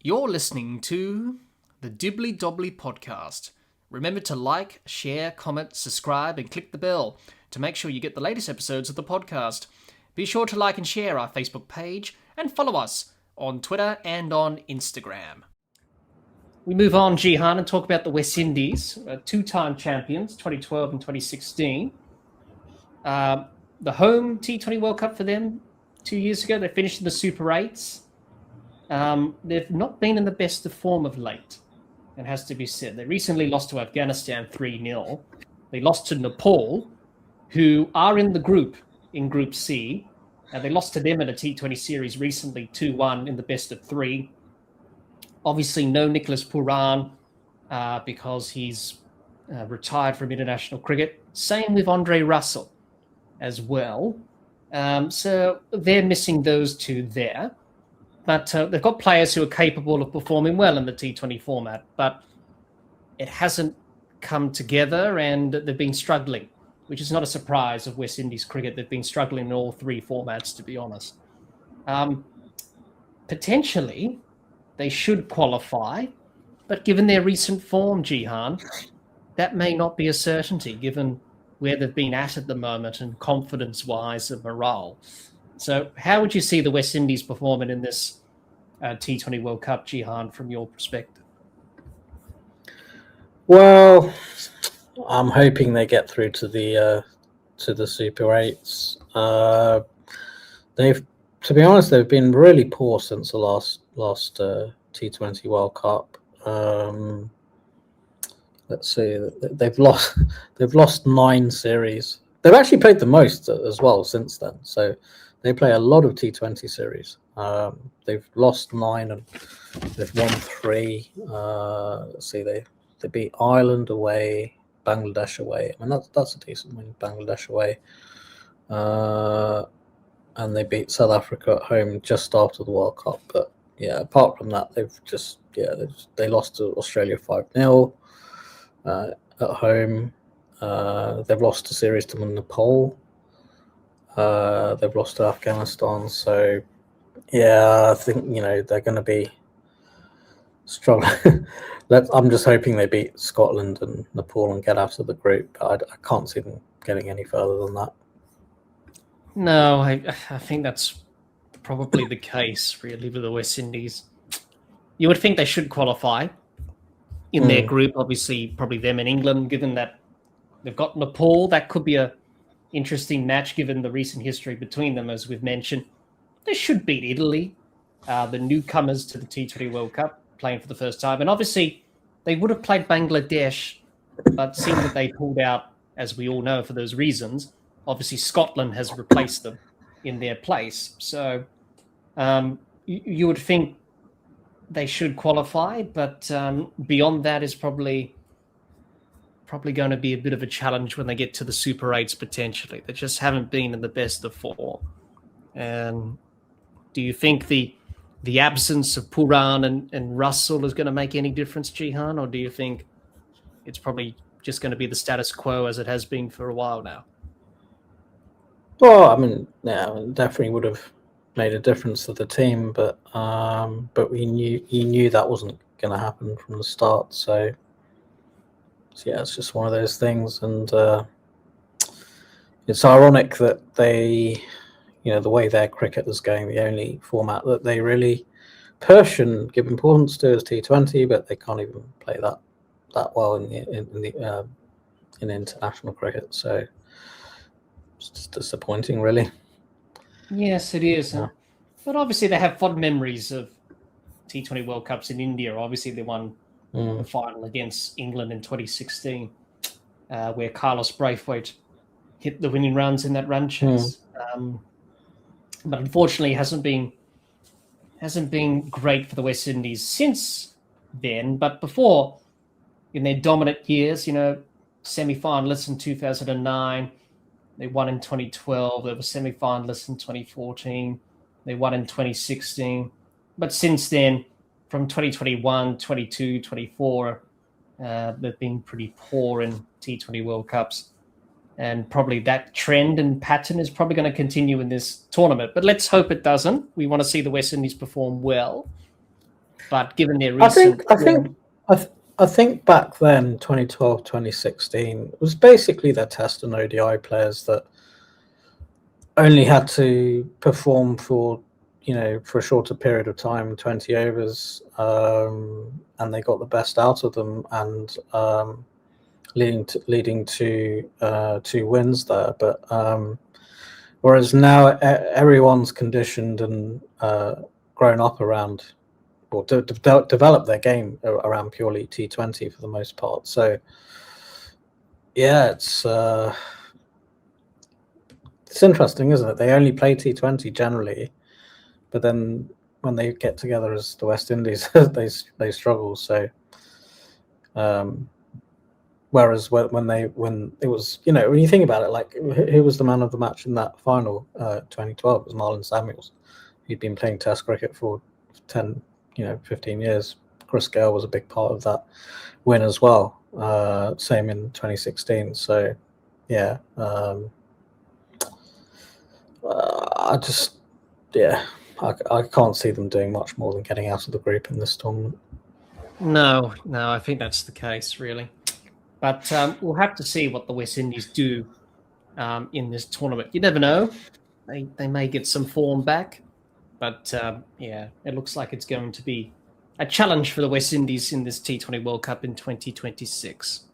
You're listening to the Dibbly Dobbly Podcast. Remember to like, share, comment, subscribe, and click the bell to make sure you get the latest episodes of the podcast. Be sure to like and share our Facebook page and follow us on Twitter and on Instagram. We move on, Jihan, and talk about the West Indies, two-time champions, 2012 and 2016. The home T20 World Cup for them 2 years ago, they finished in the Super 8s. They've not been in the best of form of late, it has to be said. They recently lost to Afghanistan 3-0. They lost to Nepal, who are in the group, in Group C. They lost to them in a T20 series recently, 2-1 in the best of three. Obviously, no Nicholas Pooran because he's retired from international cricket. Same with Andre Russell as well. So they're missing those two there. But they've got players who are capable of performing well in the T20 format, but it hasn't come together and they've been struggling, which is not a surprise of West Indies cricket. They've been struggling in all three formats, to be honest. Potentially, they should qualify, but given their recent form, Jihan, that may not be a certainty, given where they've been at the moment and confidence-wise and morale. So how would you see the West Indies performing in this T20 World Cup, Jihan, from your perspective? Well, I'm hoping they get through to the Super 8s. To be honest, they've been really poor since the last T20 World Cup. Let's see, they've lost 9 series. They've actually played the most as well since then. So they play a lot of T20 series. They've lost 9 and they've won 3. Let's see, they beat Ireland away, Bangladesh away. I mean, that's a decent win, Bangladesh away. And they beat South Africa at home just after the World Cup. But yeah, apart from that, they lost to Australia 5-0 at home. They've lost a series to Nepal. They've lost to Afghanistan. So yeah, I think they're going to be struggling. I'm just hoping they beat Scotland and Nepal and get out of the group. But I can't see them getting any further than that. No, I think that's probably the case, really, with the West Indies. You would think they should qualify in their group, obviously, probably them and England, given that they've got Nepal. That could be a interesting match, given the recent history between them, as we've mentioned. They should beat Italy, the newcomers to the T20 World Cup, playing for the first time. And obviously, they would have played Bangladesh, but seeing that they pulled out, as we all know, for those reasons, obviously Scotland has replaced them in their place. So you would think they should qualify, but beyond that is probably going to be a bit of a challenge when they get to the Super 8s potentially. They just haven't been in the best of form. And do you think the absence of Pooran and Russell is going to make any difference, Jihan, or do you think it's probably just going to be the status quo as it has been for a while now? Well, I mean, yeah, it definitely would have made a difference to the team, but he knew that wasn't going to happen from the start. So yeah, it's just one of those things, and it's ironic that they, the way their cricket is going, the only format that they really push and give importance to is T20, but they can't even play that well in international cricket. So it's just disappointing, really. Yes, it is. Yeah. But obviously they have fond memories of T20 World Cups in India. Obviously they won the final against England in 2016, where Carlos Braithwaite hit the winning runs in that run chase. But unfortunately hasn't been great for the West Indies since then. But before, in their dominant years, semi-finalists in 2009, they won in 2012. They were semi-finalists in 2014. They won in 2016. But since then, from 2021, 22, 24, they've been pretty poor in T20 World Cups. And probably that trend and pattern is probably going to continue in this tournament. But let's hope it doesn't. We want to see the West Indies perform well. But given their I recent think I think I, th- I think back then, 2012, 2016 was basically their test and ODI players that only had to perform for for a shorter period of time, 20 overs, and they got the best out of them, and leading to 2 wins there. But whereas now everyone's conditioned and grown up around, or develop their game around purely T20 for the most part. So yeah, it's interesting, isn't it? They only play T20 generally, but then when they get together as the West Indies, they struggle. So, whereas when it was, when you think about it, like who was the man of the match in that final 2012? It was Marlon Samuels. He'd been playing Test cricket for 10, 15 years. Chris Gale was a big part of that win as well. Same in 2016. So, yeah. I can't see them doing much more than getting out of the group in this tournament. No, I think that's the case, really. But we'll have to see what the West Indies do in this tournament. You never know. They may get some form back. But yeah, it looks like it's going to be a challenge for the West Indies in this T20 World Cup in 2026.